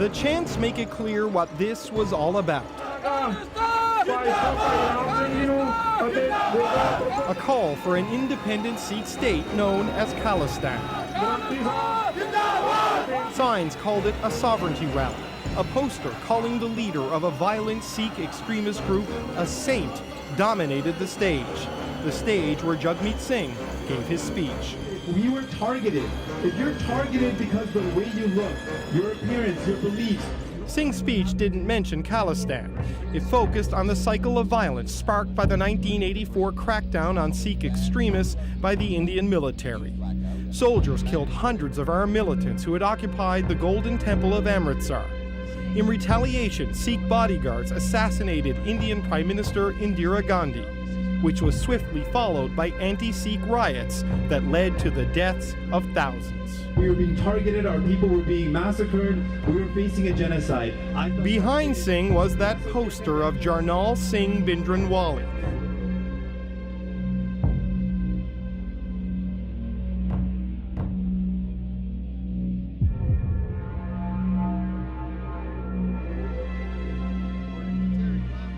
The chants make it clear what this was all about. A call for an independent Sikh state known as Khalistan. Signs called it a sovereignty rally. A poster calling the leader of a violent Sikh extremist group a saint dominated the stage where Jagmeet Singh gave his speech. We were targeted. If you're targeted because of the way you look, your appearance, your beliefs. Singh's speech didn't mention Khalistan. It focused on the cycle of violence sparked by the 1984 crackdown on Sikh extremists by the Indian military. Soldiers killed hundreds of armed militants who had occupied the Golden Temple of Amritsar. In retaliation, Sikh bodyguards assassinated Indian Prime Minister Indira Gandhi, which was swiftly followed by anti-Sikh riots that led to the deaths of thousands. We were being targeted, our people were being massacred, we were facing a genocide. Behind Singh was that poster of Jarnail Singh Bhindranwale.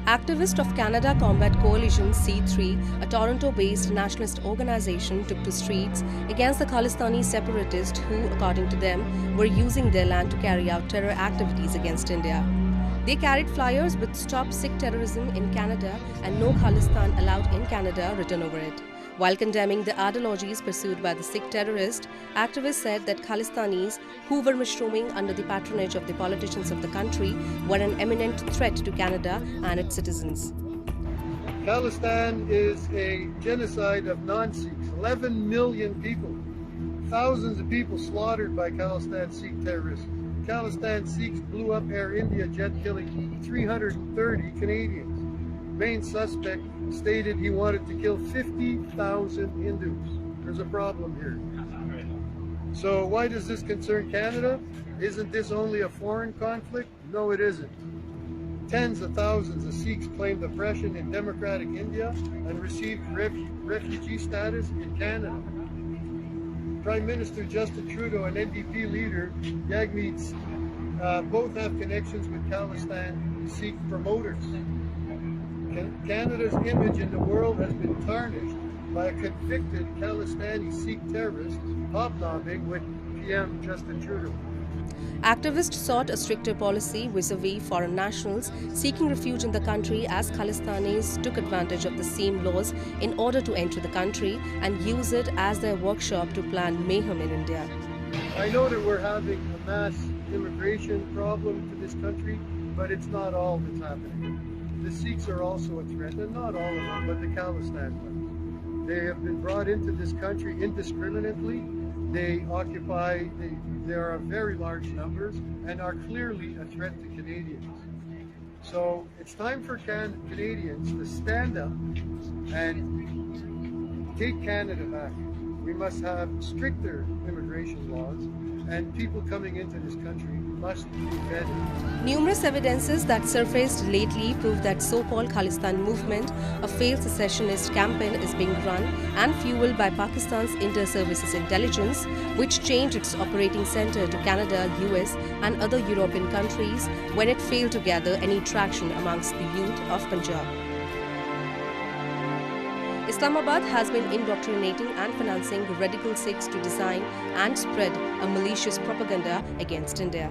Activists of Canada Combat Coalition C3, a Toronto-based nationalist organization, took to streets against the Khalistani separatists who, according to them, were using their land to carry out terror activities against India. They carried flyers with "Stop Sikh Terrorism in Canada" and "No Khalistan Allowed in Canada" written over it. While condemning the ideologies pursued by the Sikh terrorists, activists said that Khalistanis, who were mushrooming under the patronage of the politicians of the country, were an imminent threat to Canada and its citizens. Khalistan is a genocide of non-Sikhs, 11 million people, thousands of people slaughtered by Khalistan Sikh terrorists. Khalistan Sikhs blew up Air India jet, killing 330 Canadians. Main suspect stated he wanted to kill 50,000 Hindus. There's a problem here. So why does this concern Canada? Isn't this only a foreign conflict? No, it isn't. Tens of thousands of Sikhs claimed oppression in democratic India and received refugee status in Canada. Prime Minister Justin Trudeau and NDP leader Jagmeet both have connections with Khalistan Sikh promoters. Canada's image in the world has been tarnished by a convicted Khalistani Sikh terrorist hobnobbing with PM Justin Trudeau. Activists sought a stricter policy vis-a-vis foreign nationals seeking refuge in the country, as Khalistanis took advantage of the same laws in order to enter the country and use it as their workshop to plan mayhem in India. I know that we're having a mass immigration problem to this country, but it's not all that's happening. The Sikhs are also a threat, and not all of them, but the Khalistan ones. They have been brought into this country indiscriminately. They are very large numbers and are clearly a threat to Canadians. So it's time for Canadians to stand up and take Canada back. We must have stricter immigration laws, and people coming into this country must be vetted. Numerous evidences that surfaced lately prove that so-called Khalistan movement, a failed secessionist campaign, is being run and fueled by Pakistan's inter-services intelligence, which changed its operating center to Canada, US and other European countries when it failed to gather any traction amongst the youth of Punjab. Islamabad has been indoctrinating and financing radical Sikhs to design and spread a malicious propaganda against India.